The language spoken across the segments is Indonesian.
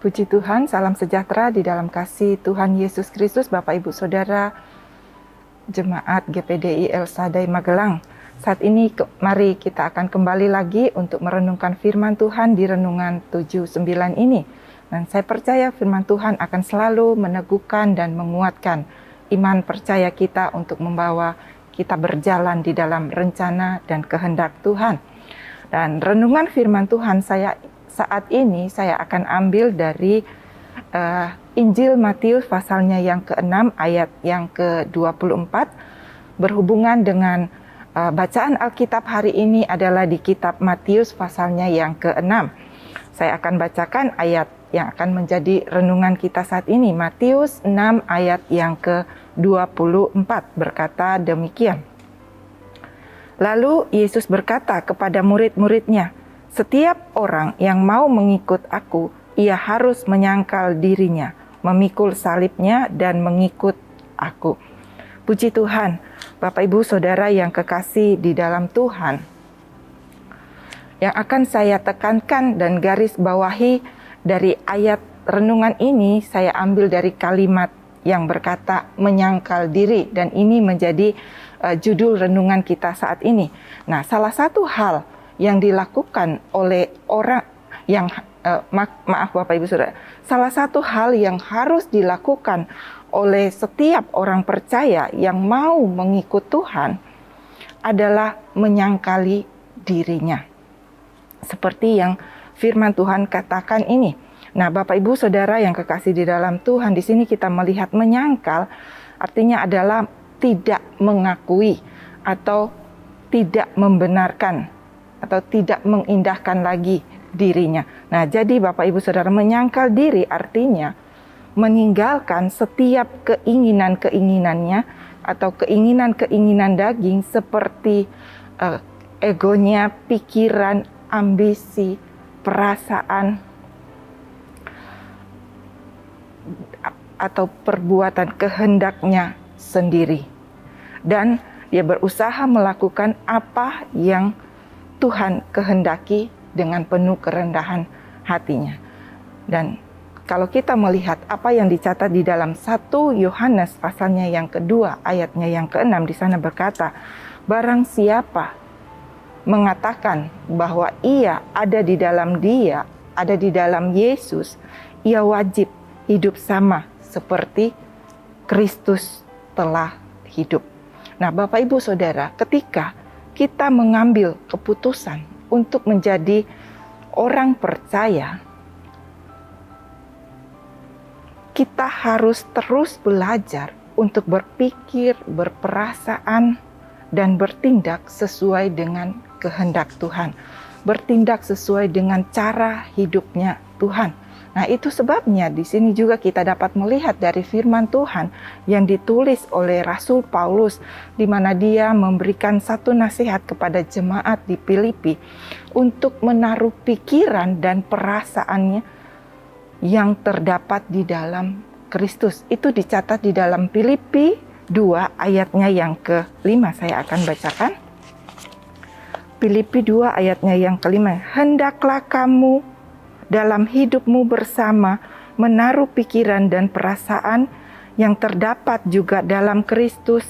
Puji Tuhan, salam sejahtera di dalam kasih Tuhan Yesus Kristus, Bapak Ibu Saudara, Jemaat GPDI El Shaddai Magelang. Saat ini mari kita akan kembali lagi untuk merenungkan firman Tuhan di renungan 79 ini. Dan saya percaya firman Tuhan akan selalu meneguhkan dan menguatkan iman percaya kita untuk membawa kita berjalan di dalam rencana dan kehendak Tuhan. Dan renungan firman Tuhan saat ini saya akan ambil dari Injil Matius pasalnya yang ke-6 ayat yang ke-24, berhubungan dengan bacaan Alkitab hari ini adalah di kitab Matius pasalnya yang ke-6. Saya akan bacakan ayat yang akan menjadi renungan kita saat ini. Matius 6 ayat yang ke-24 berkata demikian. Lalu Yesus berkata kepada murid-muridnya, "Setiap orang yang mau mengikut aku, ia harus menyangkal dirinya, memikul salibnya dan mengikut aku." Puji Tuhan, Bapak Ibu Saudara yang kekasih di dalam Tuhan. Yang akan saya tekankan dan garis bawahi dari ayat renungan ini, saya ambil dari kalimat yang berkata menyangkal diri, dan ini menjadi judul renungan kita saat ini. Nah, salah satu hal yang dilakukan oleh orang yang maaf Bapak Ibu Saudara, salah satu hal yang harus dilakukan oleh setiap orang percaya yang mau mengikut Tuhan adalah menyangkali dirinya. Seperti yang firman Tuhan katakan ini. Nah, Bapak Ibu Saudara yang kekasih di dalam Tuhan, di sini kita melihat menyangkal artinya adalah tidak mengakui atau tidak membenarkan atau tidak mengindahkan lagi dirinya. Nah, jadi Bapak Ibu Saudara, menyangkal diri artinya meninggalkan setiap keinginan-keinginannya atau keinginan-keinginan daging seperti egonya, pikiran, ambisi, perasaan, atau perbuatan kehendaknya sendiri. Dan dia berusaha melakukan apa yang Tuhan kehendaki dengan penuh kerendahan hatinya. Dan kalau kita melihat apa yang dicatat di dalam 1 Yohanes pasalnya yang kedua ayatnya yang ke-6, di sana berkata, "Barang siapa mengatakan bahwa ia ada di dalam dia, ada di dalam Yesus, ia wajib hidup sama seperti Kristus telah hidup." Nah, Bapak Ibu Saudara, ketika kita mengambil keputusan untuk menjadi orang percaya, kita harus terus belajar untuk berpikir, berperasaan, dan bertindak sesuai dengan kehendak Tuhan. Bertindak sesuai dengan cara hidupnya Tuhan. Nah, itu sebabnya di sini juga kita dapat melihat dari firman Tuhan yang ditulis oleh Rasul Paulus, di mana dia memberikan satu nasihat kepada jemaat di Filipi untuk menaruh pikiran dan perasaannya yang terdapat di dalam Kristus. Itu dicatat di dalam Filipi 2 ayatnya yang ke-5. Saya akan bacakan. Filipi 2 ayatnya yang ke-5. "Hendaklah kamu dalam hidupmu bersama menaruh pikiran dan perasaan yang terdapat juga dalam Kristus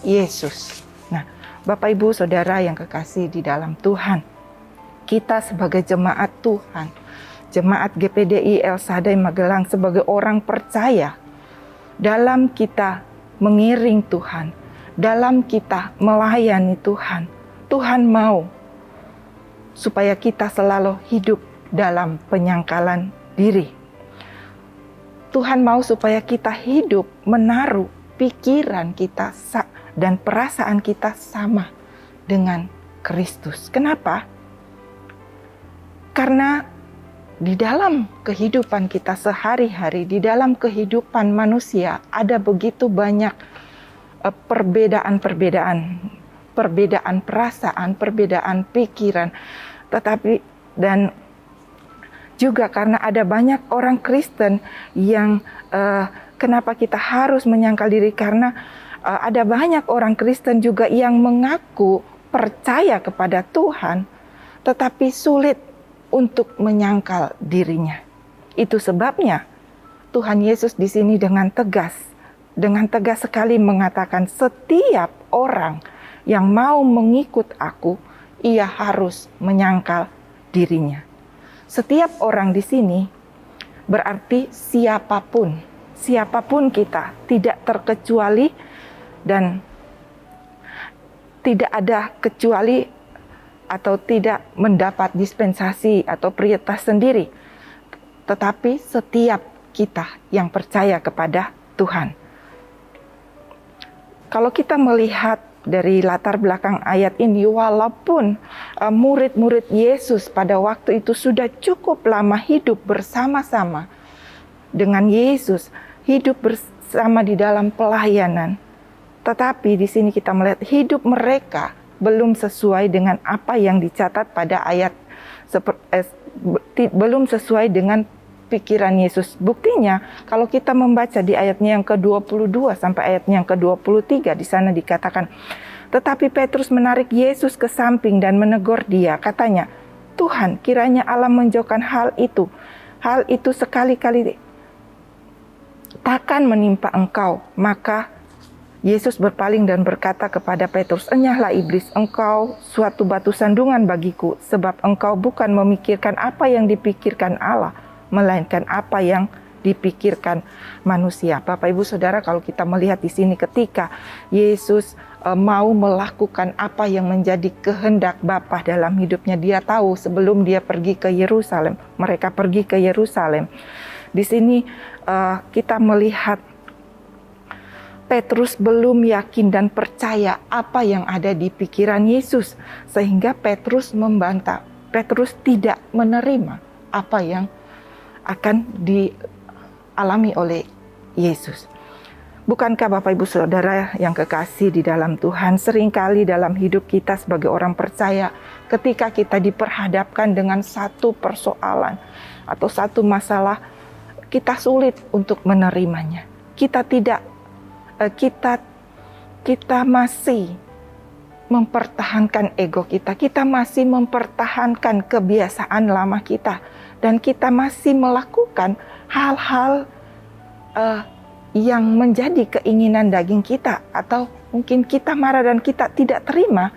Yesus." Nah, Bapak Ibu Saudara yang kekasih di dalam Tuhan, kita sebagai jemaat Tuhan, jemaat GPDI El Shaddai Magelang, sebagai orang percaya, dalam kita mengiring Tuhan, dalam kita melayani Tuhan, Tuhan mau supaya kita selalu hidup dalam penyangkalan diri. Tuhan mau supaya kita hidup menaruh pikiran kita dan perasaan kita sama dengan Kristus. Kenapa? Karena di dalam kehidupan kita sehari-hari, di dalam kehidupan manusia, ada begitu banyak perbedaan perasaan, perbedaan pikiran, dan juga karena ada banyak orang Kristen yang kenapa kita harus menyangkal diri, karena ada banyak orang Kristen juga yang mengaku percaya kepada Tuhan tetapi sulit untuk menyangkal dirinya. Itu sebabnya Tuhan Yesus di sini dengan tegas sekali mengatakan setiap orang yang mau mengikut aku, ia harus menyangkal dirinya. Setiap orang di sini berarti siapapun kita, tidak terkecuali dan tidak ada kecuali atau tidak mendapat dispensasi atau prioritas sendiri. Tetapi setiap kita yang percaya kepada Tuhan. Kalau kita melihat dari latar belakang ayat ini, walaupun murid-murid Yesus pada waktu itu sudah cukup lama hidup bersama-sama dengan Yesus, hidup bersama di dalam pelayanan, tetapi di sini kita melihat hidup mereka belum sesuai dengan apa yang dicatat pada ayat, belum sesuai dengan pikiran Yesus. Buktinya kalau kita membaca di ayatnya yang ke-22 sampai ayatnya yang ke-23, di sana dikatakan, tetapi Petrus menarik Yesus ke samping dan menegur dia. Katanya, Tuhan, kiranya Allah menjauhkan hal itu. Hal itu sekali-kali takkan menimpa engkau. Maka Yesus berpaling dan berkata kepada Petrus, enyahlah iblis, engkau suatu batu sandungan bagiku, sebab engkau bukan memikirkan apa yang dipikirkan Allah, melainkan apa yang dipikirkan manusia. Bapak Ibu Saudara, kalau kita melihat di sini ketika Yesus mau melakukan apa yang menjadi kehendak Bapa dalam hidupnya, dia tahu sebelum dia pergi ke Yerusalem, mereka pergi ke Yerusalem. Di sini kita melihat Petrus belum yakin dan percaya apa yang ada di pikiran Yesus, sehingga Petrus membantah. Petrus tidak menerima apa yang akan dialami oleh Yesus. Bukankah Bapak Ibu Saudara yang kekasih di dalam Tuhan, seringkali dalam hidup kita sebagai orang percaya, ketika kita diperhadapkan dengan satu persoalan atau satu masalah, kita sulit untuk menerimanya. Kita masih mempertahankan ego kita masih mempertahankan kebiasaan lama kita, dan kita masih melakukan hal-hal yang menjadi keinginan daging kita, atau mungkin kita marah dan kita tidak terima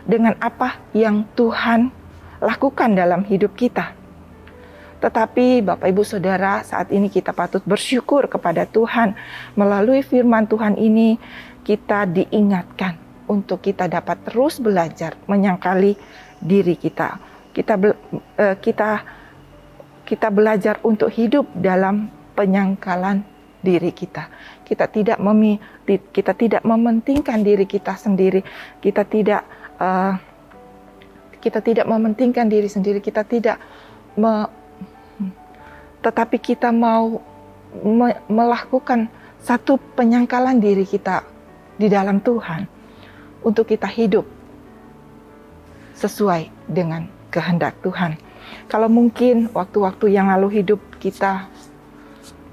dengan apa yang Tuhan lakukan dalam hidup kita. Tetapi Bapak Ibu Saudara, saat ini kita patut bersyukur kepada Tuhan. Melalui firman Tuhan ini kita diingatkan untuk kita dapat terus belajar menyangkali diri kita. Kita belajar untuk hidup dalam penyangkalan diri kita. Kita tidak mementingkan diri kita sendiri. Kita tidak mementingkan diri sendiri. Tetapi kita mau melakukan satu penyangkalan diri kita di dalam Tuhan untuk kita hidup sesuai dengan kehendak Tuhan. Kalau mungkin waktu-waktu yang lalu hidup kita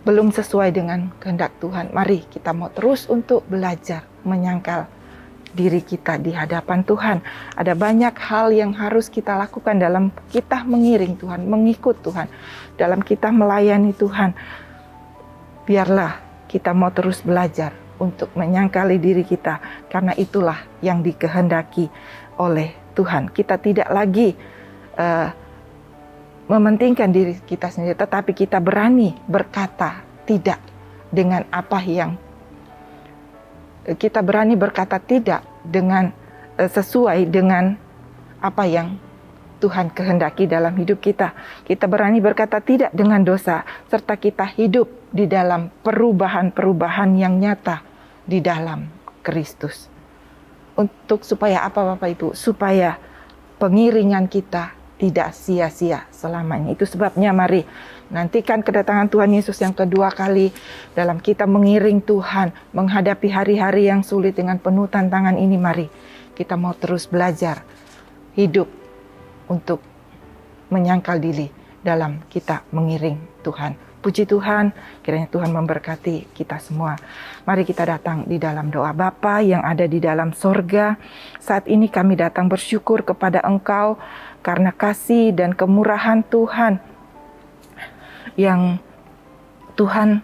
belum sesuai dengan kehendak Tuhan, mari kita mau terus untuk belajar menyangkal diri kita di hadapan Tuhan. Ada banyak hal yang harus kita lakukan dalam kita mengiring Tuhan, mengikut Tuhan, dalam kita melayani Tuhan. Biarlah kita mau terus belajar untuk menyangkali diri kita, karena itulah yang dikehendaki oleh Tuhan. Kita tidak lagi mementingkan diri kita sendiri, tetapi kita berani berkata tidak dengan apa yang kita berani berkata tidak dengan sesuai dengan apa yang Tuhan kehendaki dalam hidup kita. Kita berani berkata tidak dengan dosa, serta kita hidup di dalam perubahan-perubahan yang nyata di dalam Kristus. Untuk supaya apa Bapak Ibu? Supaya pengiringan kita tidak sia-sia selamanya. Itu sebabnya mari nantikan kedatangan Tuhan Yesus yang kedua kali dalam kita mengiring Tuhan, menghadapi hari-hari yang sulit dengan penuh tantangan ini. Mari kita mau terus belajar hidup untuk menyangkal diri dalam kita mengiring Tuhan. Puji Tuhan, kiranya Tuhan memberkati kita semua. Mari kita datang di dalam doa. Bapa yang ada di dalam sorga, saat ini kami datang bersyukur kepada Engkau karena kasih dan kemurahan Tuhan yang Tuhan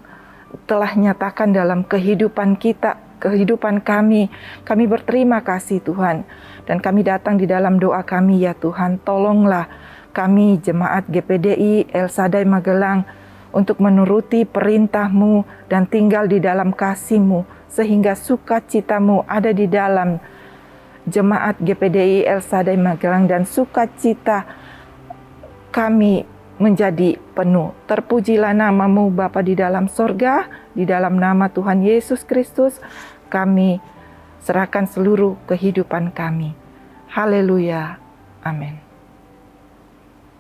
telah nyatakan dalam kehidupan kita, kehidupan kami. Kami berterima kasih Tuhan, dan kami datang di dalam doa kami ya Tuhan, tolonglah kami jemaat GPDI El Shaddai Magelang untuk menuruti perintah-Mu dan tinggal di dalam kasih-Mu, sehingga sukacita-Mu ada di dalam jemaat GPDI El Shaddai Magelang, dan sukacita kami menjadi penuh. Terpujilah nama-Mu Bapa di dalam sorga, di dalam nama Tuhan Yesus Kristus, kami serahkan seluruh kehidupan kami. Haleluya. Amin.